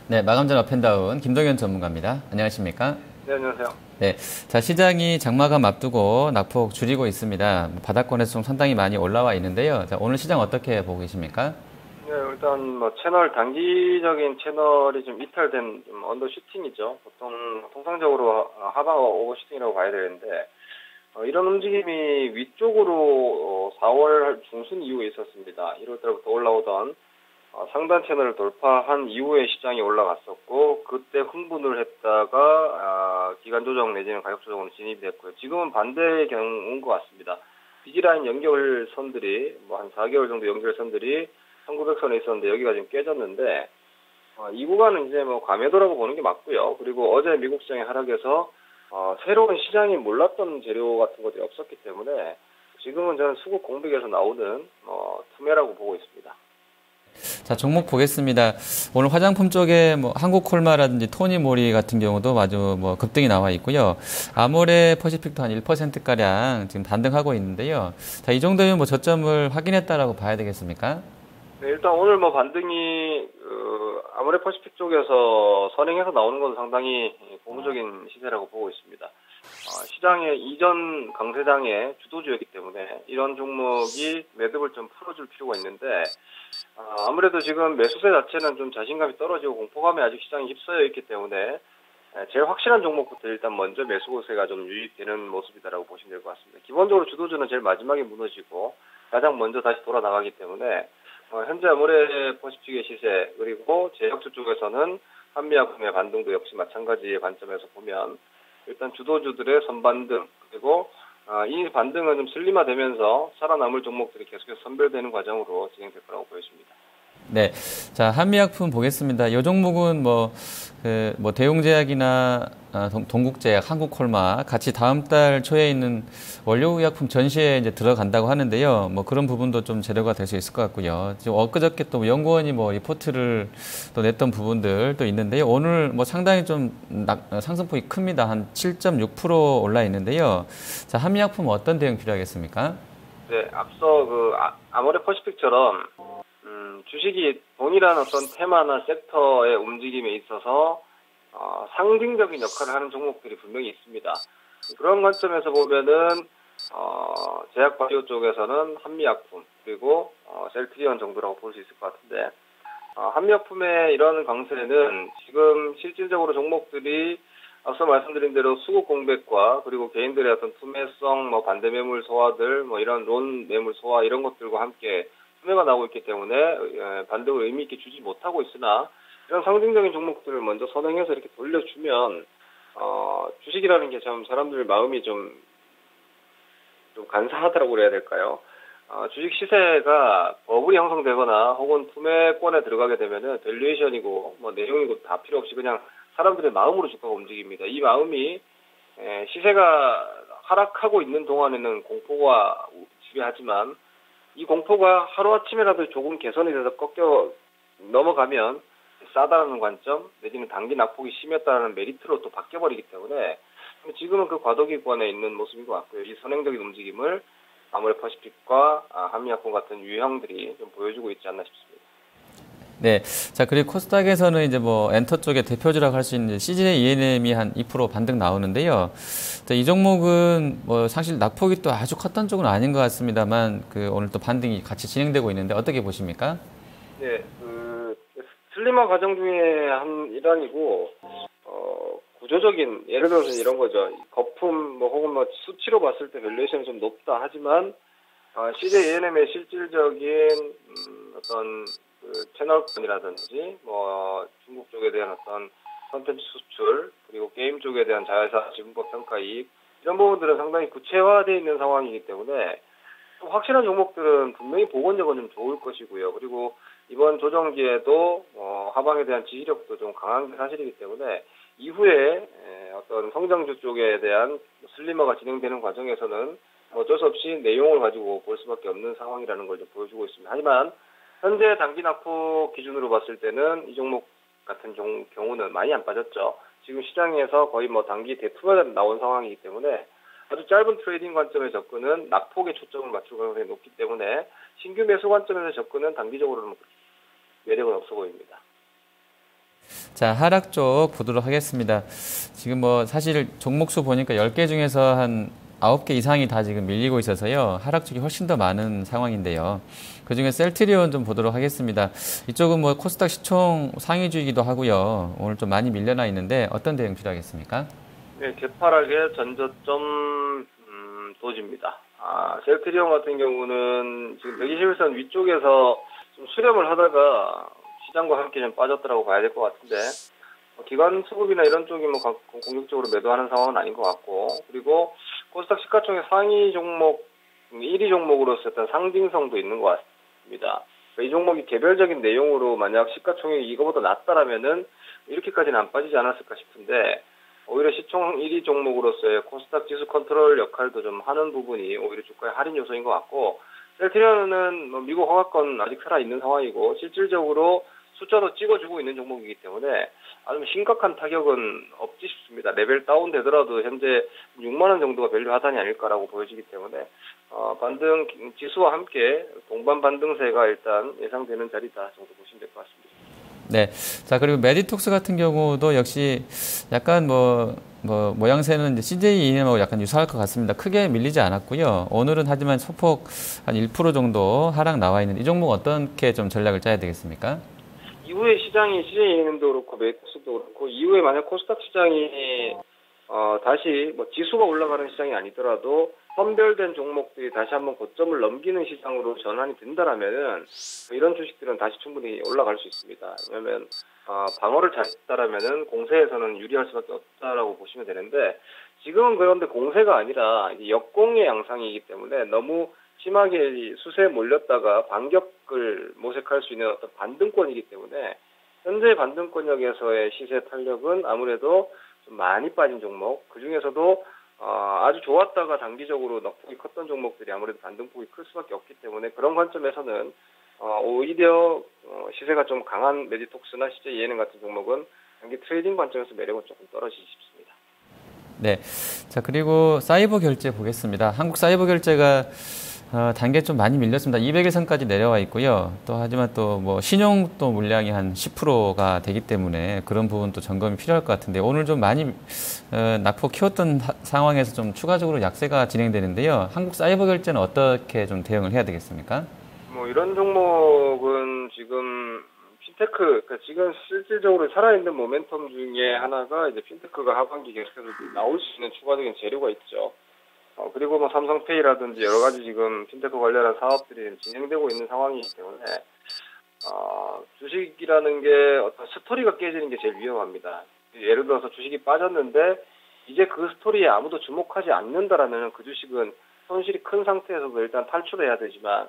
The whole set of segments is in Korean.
네, 마감전 업앤다운 김동현 전문가입니다. 안녕하십니까? 네, 안녕하세요. 네, 자, 시장이 장마감 앞두고 낙폭 줄이고 있습니다. 바닥권에서 좀 상당히 많이 올라와 있는데요. 자, 오늘 시장 어떻게 보고 계십니까? 네, 일단 뭐 단기적인 채널이 좀 이탈된 좀 언더슈팅이죠. 보통 통상적으로 하방 오버슈팅이라고 봐야 되는데 이런 움직임이 위쪽으로 4월 중순 이후에 있었습니다. 1월 달부터 올라오던 상단 채널을 돌파한 이후에 시장이 올라갔었고 그때 흥분을 했다가 기간 조정 내지는 가격 조정으로 진입이 됐고요. 지금은 반대의 경우인 것 같습니다. 비지라인 연결선들이 뭐 한 4개월 정도 연결선들이 1900선에 있었는데 여기가 지금 깨졌는데 이 구간은 이제 뭐 과매도라고 보는 게 맞고요. 그리고 어제 미국 시장의 하락에서 새로운 시장이 몰랐던 재료 같은 것들이 없었기 때문에 지금은 저는 수급 공백에서 나오는 투매라고 보고 있습니다. 자, 종목 보겠습니다. 오늘 화장품 쪽에 뭐 한국콜마라든지 토니모리 같은 경우도 아주 뭐 급등이 나와 있고요. 아모레 퍼시픽도 한 1%가량 지금 반등하고 있는데요. 자, 이 정도면 뭐 저점을 확인했다라고 봐야 되겠습니까? 네, 일단 오늘 뭐 반등이 아모레 퍼시픽 쪽에서 선행해서 나오는 건 상당히 고무적인 시세라고 보고 있습니다. 시장의 이전 강세장의 주도주였기 때문에 이런 종목이 매듭을 좀 풀어줄 필요가 있는데 아무래도 지금 매수세 자체는 좀 자신감이 떨어지고 공포감에 아직 시장이 휩싸여 있기 때문에 제일 확실한 종목부터 일단 먼저 매수세가 좀 유입되는 모습이다라고 보시면 될 것 같습니다. 기본적으로 주도주는 제일 마지막에 무너지고 가장 먼저 다시 돌아 나가기 때문에 현재 아모레 퍼시픽의 시세 그리고 제약주 쪽에서는 한미약품의 반등도 역시 마찬가지의 관점에서 보면 일단 주도주들의 선반등 그리고 이 반등은 좀 슬림화되면서 살아남을 종목들이 계속해서 선별되는 과정으로 진행될 거라고 보여집니다. 네. 자, 한미약품 보겠습니다. 이 종목은 뭐 대용제약이나 동국제약, 한국콜마 같이 다음 달 초에 있는 원료의약품 전시에 이제 들어간다고 하는데요. 뭐 그런 부분도 좀 재료가 될 수 있을 것 같고요. 지금 엊그저께 또 연구원이 뭐 리포트를 또 냈던 부분들도 있는데요. 오늘 뭐 상당히 좀 상승폭이 큽니다. 한 7.6% 올라 있는데요. 자, 한미약품 어떤 대응 필요하겠습니까? 네, 앞서 아모레 퍼시픽처럼 주식이 동일한 어떤 테마나 섹터의 움직임에 있어서 상징적인 역할을 하는 종목들이 분명히 있습니다. 그런 관점에서 보면은 제약바이오 쪽에서는 한미약품 그리고 셀트리온 정도라고 볼 수 있을 것 같은데 한미약품의 이런 강세는 지금 실질적으로 종목들이 앞서 말씀드린 대로 수급 공백과 그리고 개인들의 어떤 투매성, 뭐 반대 매물 소화들, 뭐 이런 론 매물 소화 이런 것들과 함께 투매가 나오고 있기 때문에 반등을 의미 있게 주지 못하고 있으나 이런 상징적인 종목들을 먼저 선행해서 이렇게 돌려주면 주식이라는 게 참 사람들 마음이 좀 간사하다고 그래야 될까요? 주식 시세가 버블이 형성되거나 혹은 투매권에 들어가게 되면은 밸류에이션이고 뭐 내용이고 다 필요 없이 그냥 사람들의 마음으로 주가가 움직입니다. 이 마음이 시세가 하락하고 있는 동안에는 공포가 지배하지만 이 공포가 하루아침에라도 조금 개선이 돼서 꺾여 넘어가면 싸다라는 관점 내지는 단기 낙폭이 심했다는 메리트로 또 바뀌어버리기 때문에 지금은 그 과도기권에 있는 모습인 것 같고요. 이 선행적인 움직임을 아모레 퍼시픽과 한미약품 같은 유형들이 좀 보여주고 있지 않나 싶습니다. 네. 자, 그리고 코스닥에서는 이제 뭐 엔터 쪽에 대표주라고 할 수 있는 CJ ENM이 한 2% 반등 나오는데요. 자, 이 종목은 뭐 사실 낙폭이 또 아주 컸던 쪽은 아닌 것 같습니다만 오늘 또 반등이 같이 진행되고 있는데 어떻게 보십니까? 네, 슬림화 과정 중에 한 일환이고 구조적인 예를 들어서 이런 거죠. 거품 뭐 혹은 뭐 수치로 봤을 때 밸류에이션이 좀 높다 하지만 CJ ENM의 실질적인 어떤 채널권이라든지 뭐 중국 쪽에 대한 어떤 콘텐츠 수출 그리고 게임 쪽에 대한 자회사 지분법 평가 이익 이런 부분들은 상당히 구체화되어 있는 상황이기 때문에 또 확실한 종목들은 분명히 복원력은 좀 좋을 것이고요. 그리고 이번 조정기에도 하방에 대한 지지력도 좀 강한 게 사실이기 때문에 이후에 어떤 성장주 쪽에 대한 슬림화가 진행되는 과정에서는 어쩔 수 없이 내용을 가지고 볼 수밖에 없는 상황이라는 걸 좀 보여주고 있습니다. 하지만 현재 단기 낙폭 기준으로 봤을 때는 이 종목 같은 경우는 많이 안 빠졌죠. 지금 시장에서 거의 뭐 단기 대투가 나온 상황이기 때문에 아주 짧은 트레이딩 관점의 접근은 낙폭에 초점을 맞출 가능성이 높기 때문에 신규 매수 관점에서 접근은 단기적으로는 매력은 없어 보입니다. 자, 하락 쪽 보도록 하겠습니다. 지금 뭐 사실 종목수 보니까 10개 중에서 한 9개 이상이 다 지금 밀리고 있어서요. 하락 쪽이 훨씬 더 많은 상황인데요. 그중에 셀트리온 좀 보도록 하겠습니다. 이쪽은 뭐 코스닥 시총 상위주이기도 하고요. 오늘 좀 많이 밀려나 있는데 어떤 대응 필요하겠습니까? 네, 개파락의 전저점 도지입니다. 셀트리온 같은 경우는 지금 121선 위쪽에서 좀 수렴을 하다가 시장과 함께 좀 빠졌더라고 봐야 될 것 같은데, 기관 수급이나 이런 쪽이 뭐 공격적으로 매도하는 상황은 아닌 것 같고, 그리고 코스닥 시가총액 상위 종목 1위 종목으로서 어떤 상징성도 있는 것 같습니다. 이 종목이 개별적인 내용으로 만약 시가총액이 이거보다 낮다라면은 이렇게까지는 안 빠지지 않았을까 싶은데, 오히려 시총 1위 종목으로서의 코스닥 지수 컨트롤 역할도 좀 하는 부분이 오히려 주가의 할인 요소인 것 같고, 셀트리온은 뭐 미국 허가권 아직 살아있는 상황이고 실질적으로 숫자도 찍어주고 있는 종목이기 때문에 아주 심각한 타격은 없지 싶습니다. 레벨 다운 되더라도 현재 6만 원 정도가 밸류 하단이 아닐까라고 보여지기 때문에 반등 지수와 함께 동반 반등세가 일단 예상되는 자리다 정도 보시면 될 것 같습니다. 네. 자, 그리고 메디톡스 같은 경우도 역시 약간 모양새는 이제 CJENM하고 약간 유사할 것 같습니다. 크게 밀리지 않았고요. 오늘은 하지만 소폭 한 1% 정도 하락 나와 있는 이 종목 어떻게 좀 전략을 짜야 되겠습니까? 이후에 시장이 CJENM도 그렇고 메디톡스도 그렇고 이후에 만약 코스닥 시장이 다시 뭐 지수가 올라가는 시장이 아니더라도 선별된 종목들이 다시 한번 고점을 넘기는 시장으로 전환이 된다라면은 이런 주식들은 다시 충분히 올라갈 수 있습니다. 왜냐하면 방어를 잘했다라면은 공세에서는 유리할 수밖에 없다라고 보시면 되는데 지금은 그런데 공세가 아니라 이제 역공의 양상이기 때문에 너무 심하게 수세에 몰렸다가 반격을 모색할 수 있는 어떤 반등권이기 때문에 현재 반등권역에서의 시세 탄력은 아무래도 좀 많이 빠진 종목, 그 중에서도 아주 좋았다가 단기적으로 넉폭이 컸던 종목들이 아무래도 반등폭이 클 수밖에 없기 때문에 그런 관점에서는 오히려 시세가 좀 강한 메디톡스나 CJENM 같은 종목은 단기 트레이딩 관점에서 매력은 조금 떨어지지 싶습니다. 네. 자, 그리고 사이버 결제 보겠습니다. 한국 사이버 결제가 단계 좀 많이 밀렸습니다. 200일선까지 내려와 있고요. 또 하지만 또 뭐 신용 또 물량이 한 10%가 되기 때문에 그런 부분도 점검이 필요할 것 같은데 오늘 좀 많이 낙폭 키웠던 상황에서 좀 추가적으로 약세가 진행되는데요. 한국 사이버 결제는 어떻게 좀 대응을 해야 되겠습니까? 뭐 이런 종목은 지금 핀테크, 그러니까 지금 실질적으로 살아있는 모멘텀 중에 하나가 이제 핀테크가 하반기 계속해서 나올 수 있는 추가적인 재료가 있죠. 그리고 뭐 삼성페이라든지 여러 가지 지금 핀테크 관련한 사업들이 진행되고 있는 상황이기 때문에 주식이라는 게 어떤 스토리가 깨지는 게 제일 위험합니다. 예를 들어서 주식이 빠졌는데 이제 그 스토리에 아무도 주목하지 않는다라면 그 주식은 손실이 큰 상태에서도 일단 탈출해야 되지만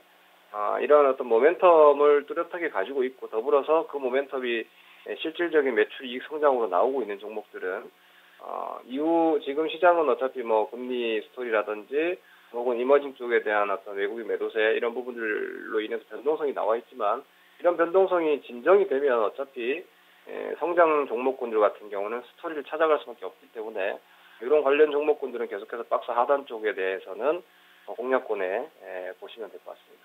이러한 어떤 모멘텀을 뚜렷하게 가지고 있고 더불어서 그 모멘텀이 실질적인 매출 이익 성장으로 나오고 있는 종목들은 이후 지금 시장은 어차피 뭐 금리 스토리라든지 혹은 이머징 쪽에 대한 어떤 외국인 매도세 이런 부분들로 인해서 변동성이 나와 있지만 이런 변동성이 진정이 되면 어차피 성장 종목군들 같은 경우는 스토리를 찾아갈 수밖에 없기 때문에 이런 관련 종목군들은 계속해서 박스 하단 쪽에 대해서는 공략권에 보시면 될 것 같습니다.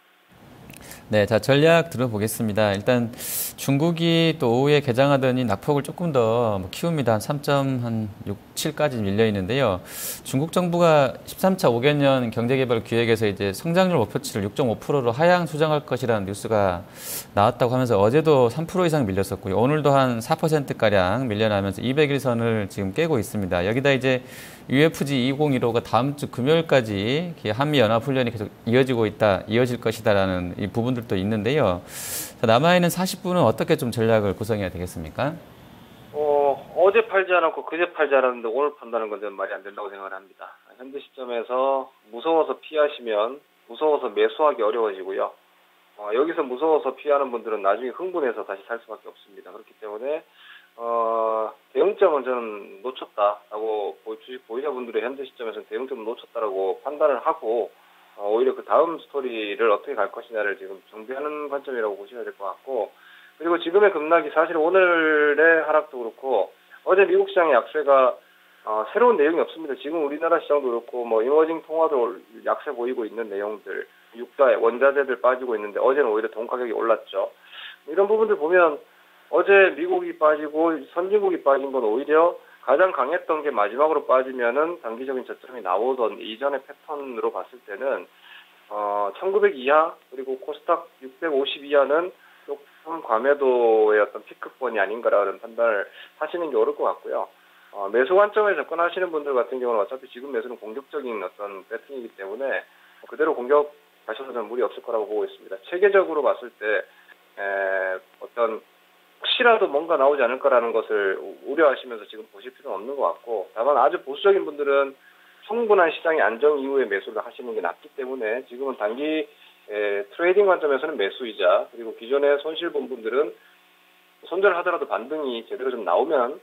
네, 자, 전략 들어보겠습니다. 일단 중국이 또 오후에 개장하더니 낙폭을 조금 더 키웁니다. 한 3.67까지 밀려 있는데요. 중국 정부가 13차 5개년 경제개발 기획에서 이제 성장률 목표치를 6.5%로 하향 수정할 것이라는 뉴스가 나왔다고 하면서 어제도 3% 이상 밀렸었고요. 오늘도 한 4%가량 밀려나면서 200일선을 지금 깨고 있습니다. 여기다 이제 UFG 2015가 다음 주 금요일까지 한미연합훈련이 계속 이어질 것이다라는 이 부분들도 있는데요. 남아있는 40분은 어떻게 좀 전략을 구성해야 되겠습니까? 어제 팔지 않았고 그제 팔지 않았는데 오늘 판다는 건 말이 안 된다고 생각을 합니다. 현재 시점에서 무서워서 피하시면 무서워서 매수하기 어려워지고요. 여기서 무서워서 피하는 분들은 나중에 흥분해서 다시 살 수밖에 없습니다. 그렇기 때문에 대응점은 저는 놓쳤다라고 주식 보유자분들의 현재 시점에서는 대응점을 놓쳤다라고 판단을 하고 오히려 그 다음 스토리를 어떻게 갈 것이냐를 지금 정비하는 관점이라고 보셔야 될 것 같고 그리고 지금의 급락이 사실 오늘의 하락도 그렇고 어제 미국 시장의 약세가 새로운 내용이 없습니다. 지금 우리나라 시장도 그렇고 뭐 이머징 통화도 약세 보이고 있는 내용들 유가 원자재들 빠지고 있는데 어제는 오히려 돈 가격이 올랐죠. 이런 부분들 보면 어제 미국이 빠지고 선진국이 빠진 건 오히려 가장 강했던 게 마지막으로 빠지면은 단기적인 저점이 나오던 이전의 패턴으로 봤을 때는 1900 이하 그리고 코스닥 650 이하는 조금 과매도의 어떤 피크권이 아닌가라는 판단을 하시는 게 옳을 것 같고요. 매수 관점에 접근하시는 분들 같은 경우는 어차피 지금 매수는 공격적인 어떤 배팅이기 때문에 그대로 공격하셔도 저는 무리 없을 거라고 보고 있습니다. 체계적으로 봤을 때 어떤 혹시라도 뭔가 나오지 않을 거라는 것을 우려하시면서 지금 보실 필요는 없는 것 같고, 다만 아주 보수적인 분들은 충분한 시장의 안정 이후에 매수를 하시는 게 낫기 때문에 지금은 단기 트레이딩 관점에서는 매수이자, 그리고 기존에 손실 본 분들은 손절하더라도 반등이 제대로 좀 나오면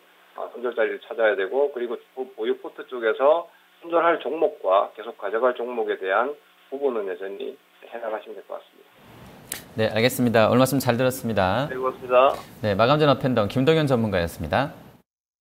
손절 자리를 찾아야 되고, 그리고 보유 포트 쪽에서 손절할 종목과 계속 가져갈 종목에 대한 부분은 여전히 해나가시면 될 것 같습니다. 네, 알겠습니다. 오늘 말씀 잘 들었습니다. 네, 고맙습니다. 네, 마감전 어펜더 김동현 전문가였습니다.